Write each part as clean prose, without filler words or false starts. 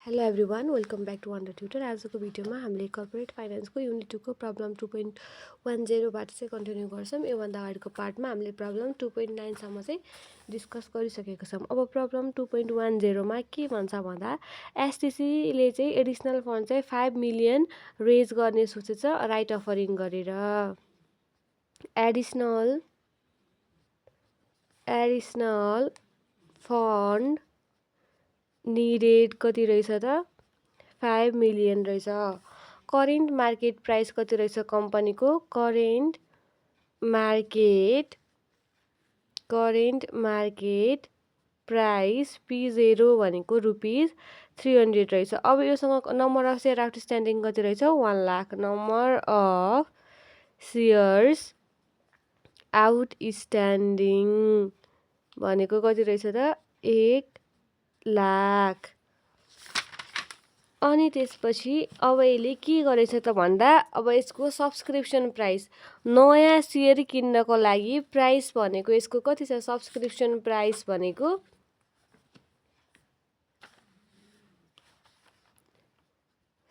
Hello everyone welcome back to Wonder Tutor. आजको भिडियोमा हामीले कर्पोरेट फाइनेन्सको युनिट 2 को प्रब्लम 2.10 बाट चाहिँ कन्टिन्यू गर्छौँ। योभन्दा अगाडिको पार्टमा हामीले प्रब्लम 2.9 सम्म चाहिँ डिस्कस गरिसकेका छौँ। अब प्रब्लम 2.10 मा के भन्छ भन्दा एसटिसीले चाहिँ एडिसनल फन्ड चाहिँ 5 मिलियन रेज गर्ने सोचेछ राइट अफरिङ गरेर। एडिसनल फन्ड निडेड कति रहेछ त 5 मिलियन रहेछ। करेन्ट मार्केट प्राइस कति रहेछ कम्पनीको करेन्ट मार्केट प्राइस P0 भनेको ₹300 रहेछ। अब योसँग नम्बर अफ सेयर आउटस्ट्यान्डिङ कति रहेछ 1 lakh. Number of shares outstanding भनेको कति रहेछ त 1 लाख। अनि त्यसपछि अब यसले के गरेछ त भन्दा अब यसको सब्सक्रिप्सन प्राइस नयाँ सेयर किन्नको लागि प्राइस भनेको यसको कति छ सब्सक्रिप्सन प्राइस भनेको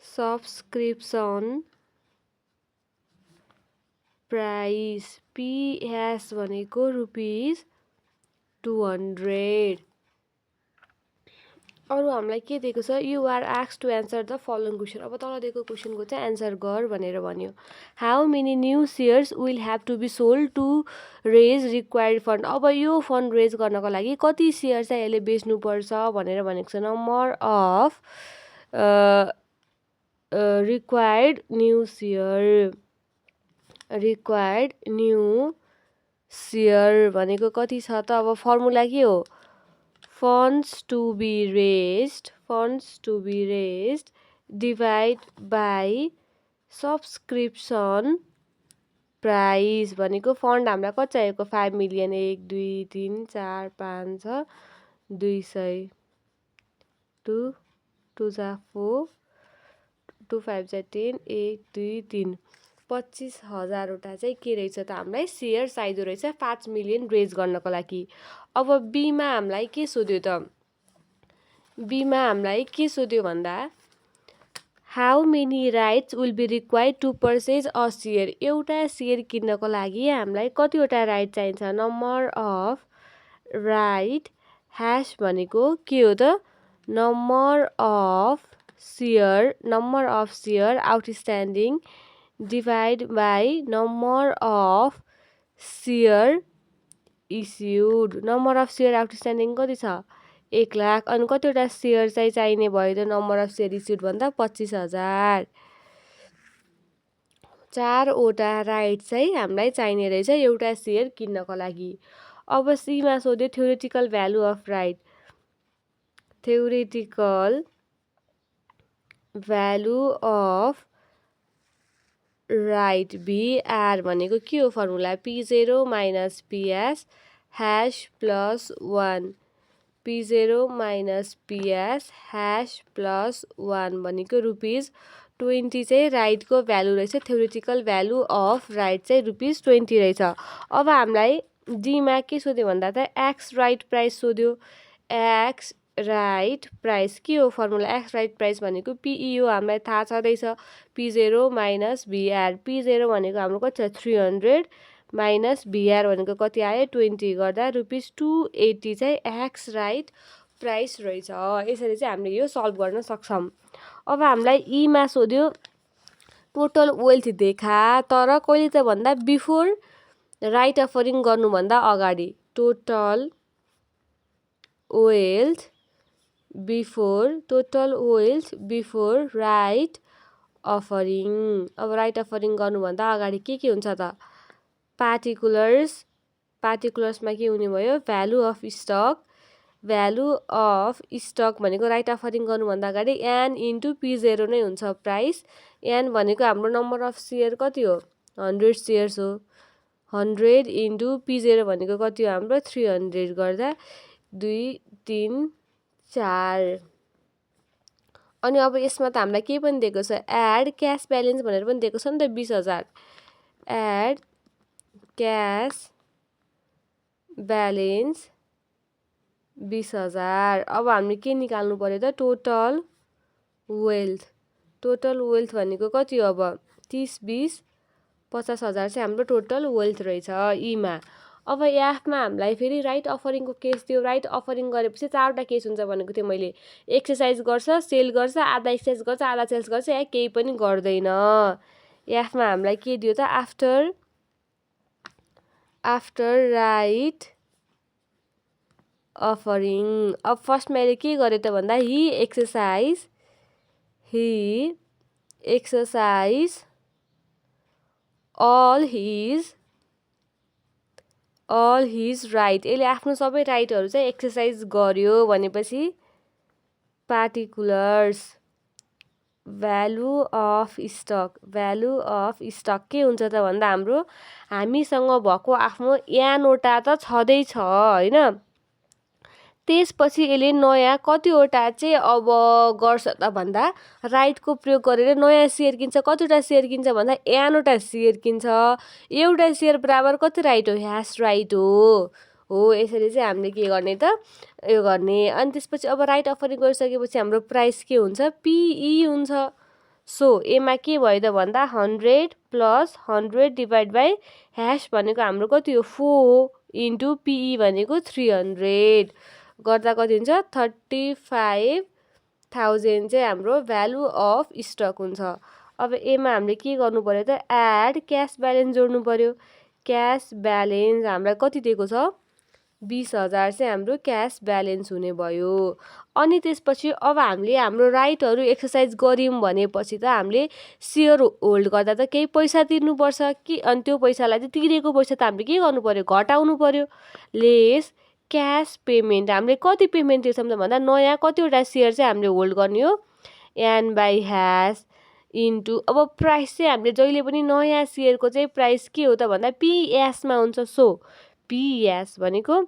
सब्सक्रिप्सन प्राइस PS भनेको ₹200। अरु हामीलाई के दिएको छ you are asked to answer the following question. अब तल दिएको क्वेसनको चाहिँ एन्सर गर भनेर भन्यो। How many new shares will have to be sold to raise required fund. अब यो फन्ड रेज गर्नको लागि कति सेयर चाहिँ यसले बेच्नुपर्छ भनेर भनेको छ। Number of required new share भनेको कति छ त। अब फर्मुला के हो funds to be raised divide by subscription price भनेको फन्ड हामीलाई कति चाहिएको 5 मिलियन 1 2 3 4 5 6 200 2 2 जा 4 2 5 जा 10 1 2 3 25,000 वटा चाहिँ के रहेछ त हामीलाई सेयर चाहिँदो रहेछ 5 मिलियन रेज गर्नको लागि। अब बीमा हामीलाई के सोध्यो त बीमा हामीलाई के सोध्यो भन्दा how many rights will be required to purchase a share. एउटा सेयर किन्नको लागि हामीलाई कतिवटा राइट चाहिन्छ। नम्बर अफ राइट ह्यास भनेको के हो त number of share outstanding divide by number of share issued. Number of share outstanding कति छ 1 लाख। अनि कतिवटा सेयर चाहिँ चाहिने भयो त नम्बर अफ सेयर इस्युड भन्दा 25,000। 4वटा राइट चाहिँ हामीलाई चाहिने रहेछ एउटा सेयर किन्नको लागि। अब सीमा सोध्यो theoretical value of right. Theoretical value of right VR भनेको के हो formula P0 minus PS hash plus 1 P0 minus PS hash plus 1 भनेको ₹20 चाहिँ राइटको भ्यालु रहेछ। थ्योरेटिकल भ्यालु अफ राइट चाहिँ ₹20 रहेछ। अब हामीलाई डीमा के सोध्यो भन्दा त एक्स राइट प्राइस सोध्यो। एक्स राइट प्राइस के हो फर्मुला एक्स राइट प्राइस भनेको PEO हामीलाई थाहा छँदैछ P0 माइनस VR। P0 भनेको हाम्रो कति छ 300 माइनस VR भनेको कति आयो 20 गर्दा ₹280 चाहिँ एक्स राइट प्राइस रहेछ। यसरी चाहिँ हामीले यो सल्भ गर्न सक्छौँ। अब हामीलाई ईमा सोध्यो टोटल वेल्थ देखा तर कहिले त भन्दा बिफोर राइट अफरिङ गर्नुभन्दा अगाडि। Total wealth before right offering. अब राइट अफरिङ गर्नुभन्दा अगाडि के हुन्छ त पार्टिकुलर्समा के हुने भयो भ्यालु अफ स्टक भनेको राइट अफरिङ गर्नुभन्दा अगाडि एन इन्टु P0 नै हुन्छ प्राइस। एन भनेको हाम्रो नम्बर अफ सेयर कति हो 100 सेयर्स हो। 100 इन्टु P0 भनेको कति हो हाम्रो 300 गर्दा 2 3 4। अनि अब यसमा त हामीलाई के पनि दिएको छ एड क्यास ब्यालेन्स भनेर पनि दिएको छ नि त 20,000। Add cash balance 20,000। अब हामीले के निकाल्नु पर्यो त टोटल वेल्थ टोटल वेल्थ भनेको कति अब 30 20 50,000 चाहिँ हाम्रो टोटल वेल्थ रहेछ ईमा। अब एफमा हामीलाई फेरि राइट अफरिङको केस थियो। राइट अफरिङ गरेपछि 4वटा केस हुन्छ भनेको थियो मैले। एक्सर्साइज गर्छ, सेल गर्छ, आधा एक्सर्साइज गर्छ, आधा सेल्स गर्छ, या केही पनि गर्दैन। एफमा हामीलाई के दियो त आफ्टर राइट अफरिङ। अब फर्स्ट मैले के गरेँ त भन्दा he exercise all his right. यसले आफ्नो सबै राइटहरू चाहिँ एक्सर्साइज गर्यो भनेपछि पार्टिकुलर्स भ्यालु अफ स्टक के हुन्छ त भन्दा हाम्रो हामीसँग भएको आफ्नो यानवटा त छँदैछ होइन। त्यसपछि यसले नयाँ कतिवटा चाहिँ अब गर्छ त भन्दा राइटको प्रयोग गरेर नयाँ सेयर किन्छ। कतिवटा सेयर किन्छ भन्दा यानवटा सेयर किन्छ। एउटा सेयर बराबर कति राइट हो #राइट हो यसरी चाहिँ हामीले के गर्ने त यो गर्ने। अनि त्यसपछि अब राइट अफरिङ गरिसकेपछि हाम्रो प्राइस के हुन्छ पिई हुन्छ। सो एमा के भयो त भन्दा 100 + 100 डिभाइड बाई # भनेको हाम्रो कति हो 4 इन्टु पिई भनेको 300 गर्दा कति हुन्छ 35,000 चाहिँ हाम्रो भ्यालु अफ स्टक हुन्छ। अब एमा हामीले के गर्नु पर्यो त एड क्यास ब्यालेन्स जोड्नु पर्यो। क्यास ब्यालेन्स हामीलाई कति दिएको छ 20,000 चाहिँ हाम्रो क्यास ब्यालेन्स हुने भयो। अनि त्यसपछि अब हामीले हाम्रो राइटहरू एक्सर्साइज गऱ्यौँ भनेपछि त हामीले सेयर होल्ड गर्दा त केही पैसा तिर्नुपर्छ कि अनि त्यो पैसालाई चाहिँ तिरेको पैसा त हामीले के गर्नु पर्यो घटाउनु पर्यो। लेस क्यास पेमेन्ट हामीले कति पेमेन्ट तिर्छौँ त भन्दा नयाँ कतिवटा सेयर चाहिँ हामीले होल्ड गर्ने हो n/# इन्टु अब प्राइस चाहिँ हामीले जहिले पनि नयाँ सेयरको चाहिँ प्राइस के हो त भन्दा पिएसमा हुन्छ। सो पिएस भनेको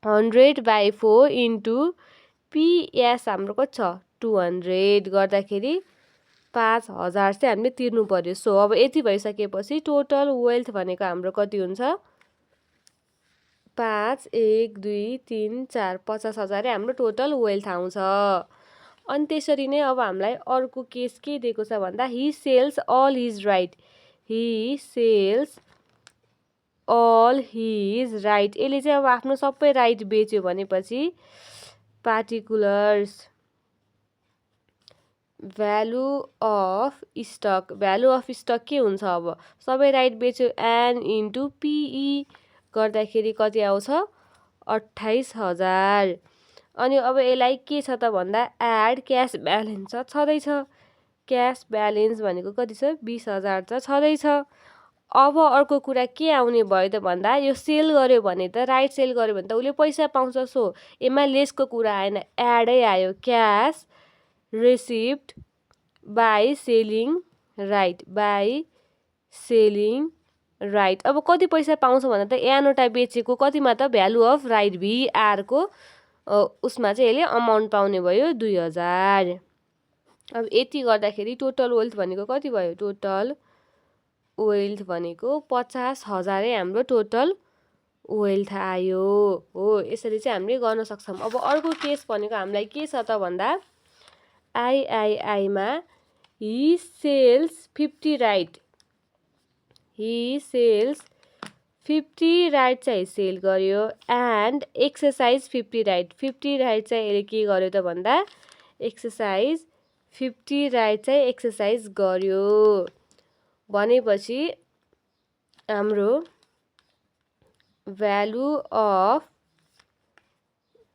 100/4 इन्टु पिएस हाम्रो कति छ 200 गर्दाखेरि 5,000 चाहिँ हामीले तिर्नु पर्यो। सो अब यति भइसकेपछि टोटल वेल्थ भनेको हाम्रो कति हुन्छ 5 1 2 3 4 50,000 हाम्रो टोटल वेल्थ आउँछ। अनि त्यसरी नै अब हामीलाई अर्को केस के दिएको छ भन्दा he sells all his right. यसले चाहिँ अब आफ्नो सबै राइट बेच्यो भनेपछि पार्टिकुलर्स भ्यालु अफ स्टक के हुन्छ अब सबै राइट बेच्यो n इन्टु पिई गर्दाखेरि कति आउँछ 28,000। अनि अब यसलाई के छ त भन्दा एड क्यास ब्यालेन्स छँदैछ। क्यास ब्यालेन्स भनेको कति छ 20,000 त छँदैछ। अब अर्को कुरा के आउने भयो त भन्दा यो सेल गर्यो भने त राइट सेल गर्यो भने त उसले पैसा पाउँछ। सो यसमा लेसको कुरा आएन एडै आयो cash receipt by selling right. अब कति पैसा पाउँछ भन्दा त यानवटा बेचेको कतिमा त भ्यालु अफ राइट VRको उसमा चाहिँ यसले अमाउन्ट पाउने भयो 2,000। अब यति गर्दाखेरि टोटल वेल्थ भनेको कति भयो टोटल वेल्थ भनेको 50,000 हाम्रो टोटल वेल्थ आयो हो। यसरी चाहिँ हामीले गर्न सक्छौँ। अब अर्को केस भनेको हामीलाई के छ त भन्दा आईमा हि सेल्स 50 राइट चाहिँ सेल गर्यो एन्ड एक्सर्साइज 50 राइट चाहिँ यसले के गर्यो त भन्दा एक्सर्साइज 50 राइट चाहिँ एक्सर्साइज गर्यो भनेपछि हाम्रो भ्यालु अफ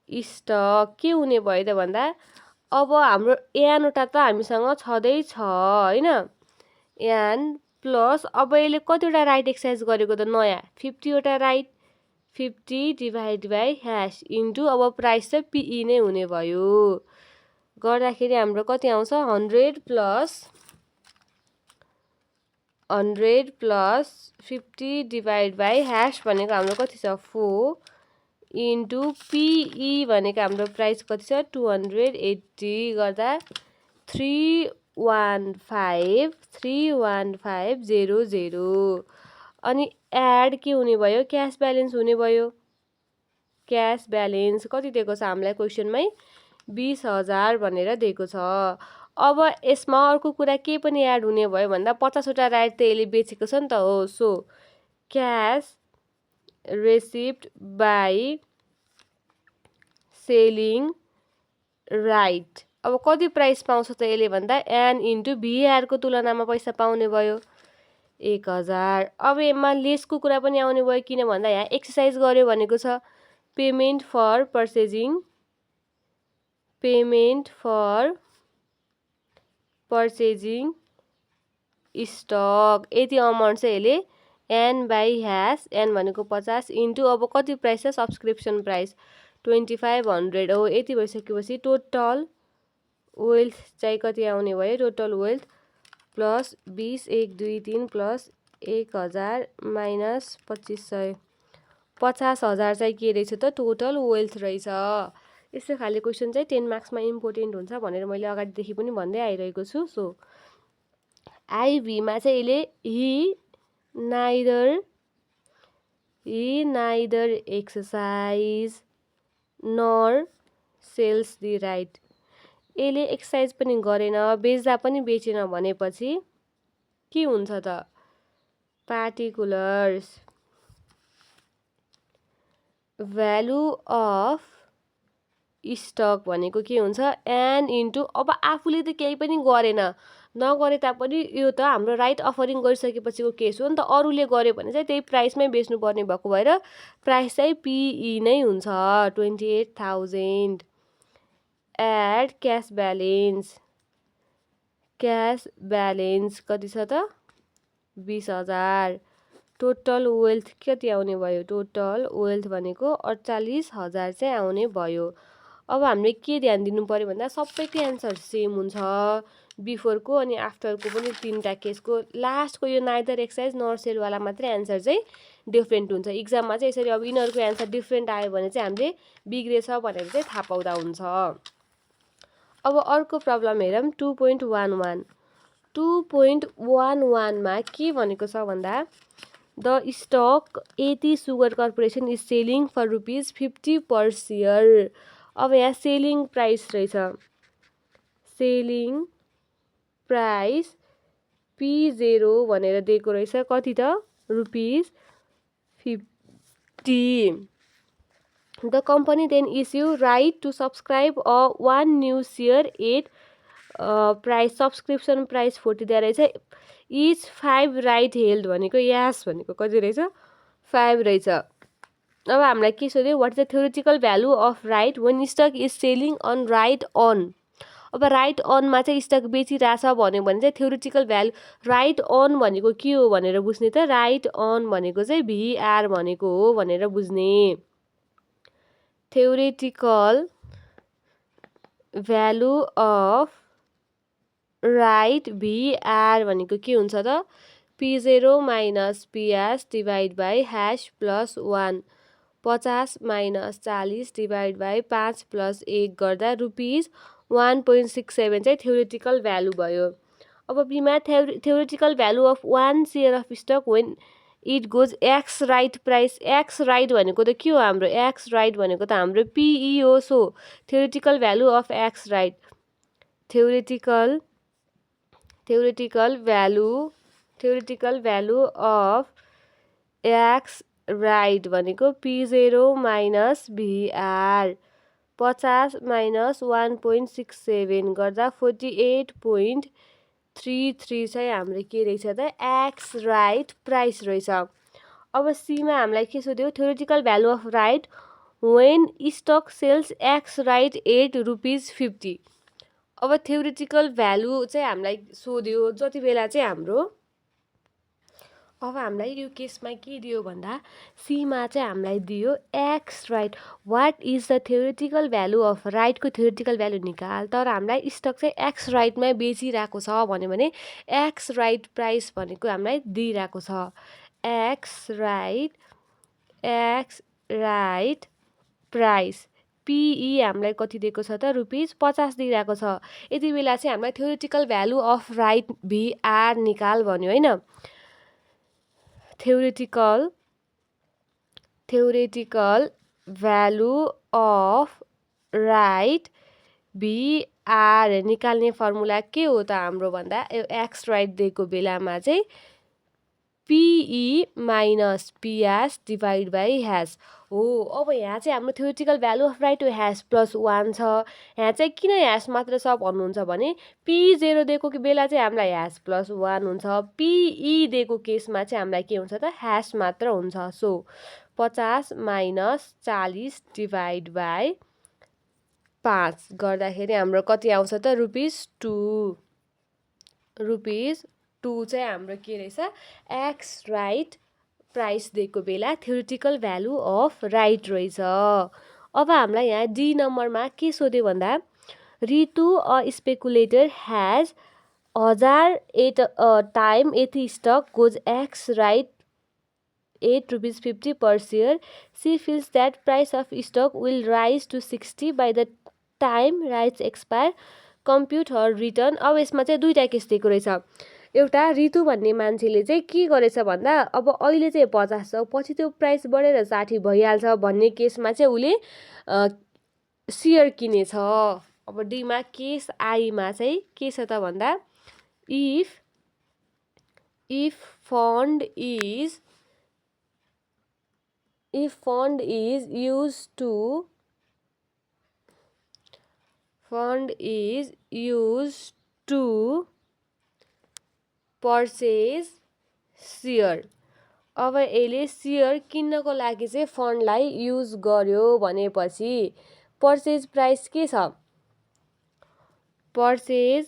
स्टक के हुने भयो त भन्दा अब हाम्रो यानवटा त हामीसँग छँदैछ होइन यान प्लस अब यसले कतिवटा राइट एक्सर्साइज गरेको त नयाँ 50वटा राइट 50 डिभाइड बाई # इन्टु अब प्राइस चाहिँ पिई नै हुने भयो गर्दाखेरि हाम्रो कति आउँछ 100 प्लस 50 डिभाइड बाई # भनेको हाम्रो कति छ 4 इन्टु पिई भनेको हाम्रो प्राइस कति छ 280 गर्दा 31500 अनि एड के हुने भयो क्यास ब्यालेन्स हुने भयो। क्यास ब्यालेन्स कति दिएको छ हामीलाई क्वेसनमै 20,000 भनेर दिएको छ। अब यसमा अर्को कुरा के पनि एड हुने भयो भन्दा 50 वटा राइट त यसले बेचेको छ नि त हो। So cash received by selling right. अब कति प्राइस पाउँछ त यसले भन्दा एन इन्टु भिआरको तुलनामा पैसा पाउने भयो 1000। अब यसमा लेसको कुरा पनि आउने भयो किन भन्दा यहाँ एक्सर्साइज गर्यो भनेको छ पेमेन्ट फर पर्चेजिङ स्टक यति अमाउन्ट चाहिँ यसले एन बाई ह्यास एन भनेको 50 इन्टु अब कति प्राइस छ सब्सक्रिप्सन प्राइस 2500 हो। यति भइसकेपछि टोटल वेल्थ चाहिँ कति आउने भयो total wealth plus 20 1 2 3 plus 1000 minus 2500 50,000 चाहिँ के रहेछ त टोटल वेल्थ रहेछ। यस्तो खाले क्वेसन चाहिँ 10 मार्क्समा इम्पोर्टेन्ट हुन्छ भनेर मैले अगाडिदेखि पनि भन्दै आइरहेको छु। सो आइभीमा चाहिँ यसले he neither exercise nor sells the right. यसले एक्सर्साइज पनि गरेन बेच्दा पनि बेचेन भनेपछि के हुन्छ त पार्टिकुलर्स भ्यालु अफ स्टक भनेको के हुन्छ एन इन्टु अब आफूले त केही पनि गरेन नगरे तापनि यो त हाम्रो राइट अफरिङ गरिसकेपछिको केस हो नि त। अरूले गर्यो भने चाहिँ त्यही प्राइसमै बेच्नुपर्ने भएको भएर प्राइस चाहिँ पिई नै हुन्छ 28,000 एड क्यास ब्यालेन्स कति छ त 20,000 टोटल वेल्थ कति आउने भयो टोटल वेल्थ भनेको 48,000 चाहिँ आउने भयो। अब हामीले के ध्यान दिनु पर्यो भन्दा सबैको एन्सर सेम हुन्छ बिफोरको अनि आफ्टरको पनि तीनटा केसको लास्टको यो नाइदर एक्सर्साइज नर सेलवाला मात्रै एन्सर चाहिँ डिफ्रेन्ट हुन्छ। इक्जाममा चाहिँ यसरी अब यिनीहरूको एन्सर डिफ्रेन्ट आयो भने चाहिँ हामीले बिग्रेछ भनेर चाहिँ थाहा पाउँदा हुन्छ। अब अर्को प्रब्लम हेरौँ 2.11 मा के भनेको छ भन्दा the stock AT Sugar Corporation is selling for ₹50 per share. अब यहाँ सेलिङ प्राइस रहेछ सेलिङ प्राइस P0 भनेर दिएको रहेछ कति त ₹50। The company then issue right to subscribe a 1 new share at price subscription price 40 दिएर रहेछ इच 5 राइट हेल्ड भनेको यास भनेको कति रहेछ 5 रहेछ। अब हामीलाई के सोध्यो what is the theoretical value of right when stock is selling on right on. अब राइट अनमा चाहिँ स्टक बेचिरहेछ भन्यो भने चाहिँ थ्योरिटिकल भ्यालु राइट अन भनेको के हो भनेर बुझ्ने त राइट अन भनेको चाहिँ भिआर भनेको हो भनेर बुझ्ने। Theoretical value of right VR भनेको के हुन्छ त P0 minus PS divide by hash plus 1 50 minus 40 divide by 5 plus 1 गर्दा ₹1.67 चाहिँ थ्योरिटिकल भ्यालु भयो। अब बिमा theoretical value of 1 share of stock when it goes ex right price ex right भनेको त के हो हाम्रो एक्स राइट भनेको त हाम्रो पिई हो। So theoretical value of x right theoretical value of x right भनेको P0 माइनस भिआर 50 माइनस 1.67 गर्दा 48.33 चाहिँ हाम्रो के रहेछ त एक्स राइट प्राइस रहेछ। अब सीमा हामीलाई के सोध्यो theoretical value of right when stock sells ex right at ₹50। अब थ्योरिटिकल भ्यालु चाहिँ हामीलाई सोध्यो जति बेला चाहिँ हाम्रो अब हामीलाई यो केसमा के दियो भन्दा सीमा चाहिँ हामीलाई दियो X right what is the theoretical value of राइटको थ्योरिटिकल भ्यालु निकाल तर हामीलाई स्टक चाहिँ एक्स राइटमै बेचिरहेको छ भन्यो भने एक्स राइट प्राइस भनेको हामीलाई दिइरहेको छ एक्स राइट प्राइस पिई हामीलाई कति दिएको छ त ₹50 दिइरहेको छ। यति बेला चाहिँ हामीलाई theoretical value of right VR निकाल भन्यो होइन। Theoretical value of right R निकाल्ने फर्मुला के हो त हाम्रो भन्दा एक्स राइट दिएको बेलामा चाहिँ PE minus PS divide by ह्यास हो। अब यहाँ चाहिँ हाम्रो थ्योरिटिकल भ्यालु अफ राइट ह्यास +1 छ। यहाँ चाहिँ किन ह्यास मात्र छ भन्नुहुन्छ भने P0 दिएको बेला चाहिँ हामीलाई ह्यास +1 हुन्छ, पिई दिएको केसमा चाहिँ हामीलाई के हुन्छ त ह्यास मात्र हुन्छ। सो 50 माइनस 40 डिभाइड बाई 5 गर्दाखेरि हाम्रो कति आउँछ त ₹2। ₹2 चाहिँ हाम्रो के रहेछ एक्स राइट प्राइस दिएको बेला थ्योरिटिकल भ्यालु अफ राइट रहेछ। अब हामीलाई यहाँ डी नम्बरमा के सोध्यो भन्दा Ritu a speculator has 1000 at time एथी stock goes ex right ₹8.50 per share. She feels that price of stock will rise to 60 by the time rights expire. Compute her return. अब यसमा चाहिँ दुईटा केस दिएको रहेछ। एउटा रितु भन्ने मान्छेले चाहिँ के गरेछ भन्दा अब अहिले चाहिँ 50 छ, पछि त्यो प्राइस बढेर 60 भइहाल्छ भन्ने केसमा चाहिँ उसले सेयर किनेछ। अब डीमा केस आईमा चाहिँ के छ त भन्दा if fund is used to purchase share। अब यसले सेयर किन्नको लागि चाहिँ फन्डलाई युज गर्यो भनेपछि पर्चेज प्राइस के छ पर्चेज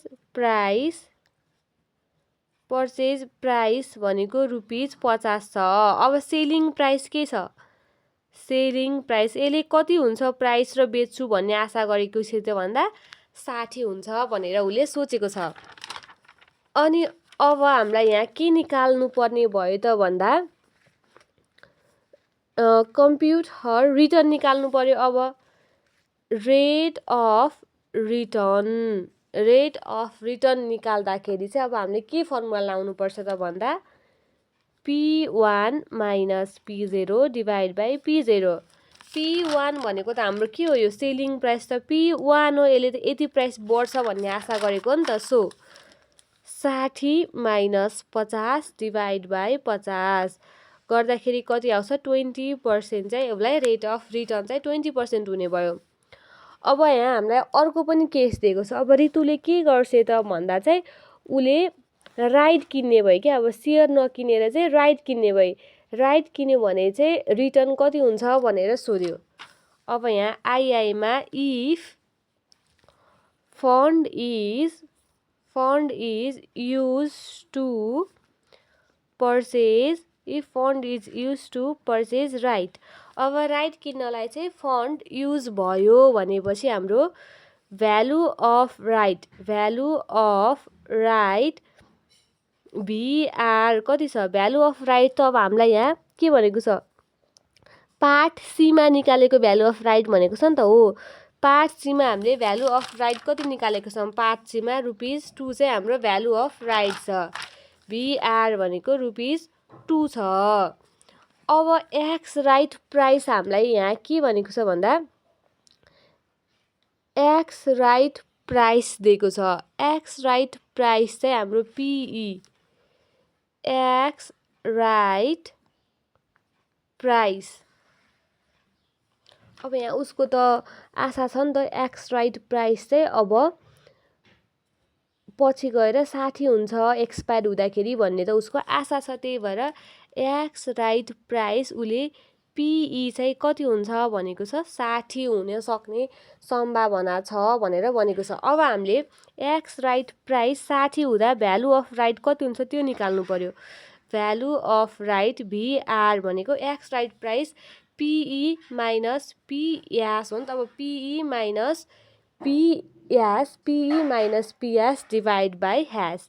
प्राइस भनेको ₹50 छ। अब सेलिङ प्राइस के छ सेलिङ प्राइस यसले कति हुन्छ प्राइस र बेच्छु भन्ने आशा गरेको छ त भन्दा 60 हुन्छ भनेर उसले सोचेको छ। अनि अब हामीलाई यहाँ के निकाल्नु पर्ने भयो त भन्दा कम्प्युट हर रिटर्न निकाल्नु पर्यो। अब रेट अफ रिटर्न निकाल्दाखेरि चाहिँ अब हामीले के फर्मुला लाउनु पर्छ त भन्दा P1 minus P0 divide by P0। P1 भनेको त हाम्रो के हो यो सेलिङ प्राइस त P1 हो, यसले त यति प्राइस बढ्छ भन्ने आशा गरेको नि त। सो 60 माइनस 50 डिभाइड बाई 50 गर्दाखेरि कति आउँछ 20% चाहिँ उसलाई रेट अफ रिटर्न चाहिँ 20% हुने भयो। अब यहाँ हामीलाई अर्को पनि केस दिएको छ। अब रितुले के गर्छ त भन्दा चाहिँ उसले राइट किन्ने भयो कि अब सेयर नकिनेर चाहिँ राइट किन्ने भयो। राइट किन्यो भने चाहिँ रिटर्न कति हुन्छ भनेर सोध्यो। अब यहाँ आईआईमा if fund is used to purchase right. अब राइट किन्नलाई चाहिँ फन्ड युज भयो भनेपछि हाम्रो भ्यालु अफ राइट VR कति छ भ्यालु अफ राइट त अब हामीलाई यहाँ के भनेको छ पार्ट सीमा निकालेको भ्यालु अफ राइट भनेको छ नि त हो। पार्ट सीमा हामीले भ्यालु अफ राइट कति निकालेको छौँ पार्ट सीमा ₹2 चाहिँ हाम्रो भ्यालु अफ राइट छ। VR भनेको ₹2 छ। अब एक्स राइट प्राइस हामीलाई यहाँ के भनेको छ भन्दा एक्स राइट प्राइस दिएको छ। एक्स राइट प्राइस चाहिँ हाम्रो PE एक्स राइट प्राइस। अब यहाँ उसको त आशा छ नि त एक्स राइट प्राइस चाहिँ अब पछि गएर 60 हुन्छ एक्सपायर हुँदाखेरि भन्ने त उसको आशा छ। त्यही भएर एक्स राइट प्राइस उसले PE चाहिँ कति हुन्छ भनेको छ 60 हुन सक्ने सम्भावना छ भनेर भनेको छ। अब हामीले एक्स राइट प्राइस 60 हुँदा भ्यालु अफ राइट कति हुन्छ त्यो निकाल्नु पर्यो। भ्यालु अफ राइट VR भनेको x right price PE minus PS हो नि त। अब PE minus PS divide by hash.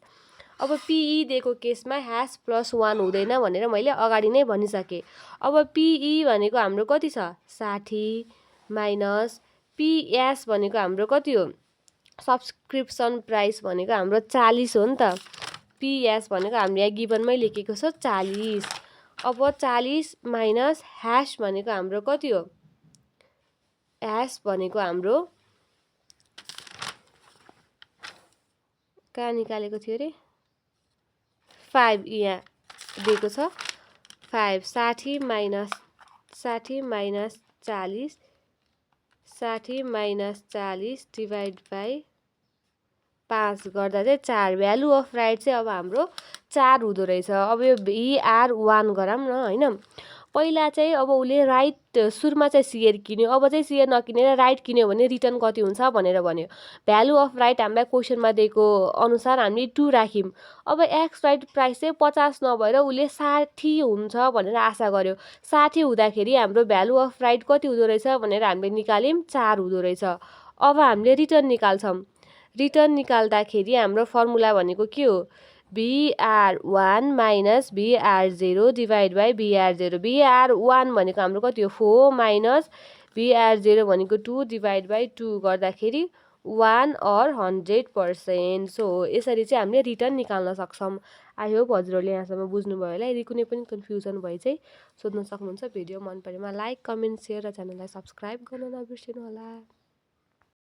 अब PE दिएको केसमा ह्यास +1 हुँदैन भनेर मैले अगाडि नै भनिसकेँ। अब PE भनेको हाम्रो कति छ 60 माइनस PS भनेको हाम्रो कति हो सब्सक्रिप्सन प्राइस भनेको हाम्रो 40 हो नि त। PS भनेको हामीले यहाँ गिभनमै लेखेको छ 40। अब 40 माइनस ह्यास भनेको हाम्रो कति हो ह्यास भनेको हाम्रो कहाँ निकालेको थियो अरे 5 यहाँ दिएको छ 5 60 माइनस 40 60 माइनस 40 डिभाइड बाई 5 गर्दा चाहिँ 4 भ्यालु अफ राइट चाहिँ अब हाम्रो 4 हुँदो रहेछ। अब यो VR1 गरौँ न हैन। पहिला चाहिँ अब उसले राइट सुरुमा चाहिँ सेयर किन्यो, अब चाहिँ सेयर नकिनेर राइट किन्यो भने रिटर्न कति हुन्छ भनेर भन्यो। भ्यालु अफ राइट हामीलाई क्वेसनमा दिएको अनुसार हामीले 2 राख्यौँ। अब एक्स राइट प्राइस चाहिँ 50 नभएर उसले 60 हुन्छ भनेर आशा गर्यो। 60 हुँदाखेरि हाम्रो भ्यालु अफ राइट कति हुँदो रहेछ भनेर हामीले निकाल्यौँ 4 हुँदो रहेछ। अब हामीले रिटर्न निकाल्छौँ। रिटर्न निकाल्दाखेरि हाम्रो फर्मुला भनेको के हो VR1 minus VR0 divide by VR0। VR1 भनेको हाम्रो कति हो 4 माइनस VR0 भनेको 2 डिभाइड बाई 2 गर्दाखेरि 1 और 100%। सो यसरी चाहिँ हामीले रिटर्न निकाल्न सक्छौँ। आई होप हजुरहरूले यहाँसम्म बुझ्नुभयो होला। यदि कुनै पनि कन्फ्युजन भए चाहिँ सोध्न सक्नुहुन्छ। भिडियो मन परेमा लाइक कमेन्ट सेयर र च्यानललाई सब्सक्राइब गर्न नबिर्सिनु होला।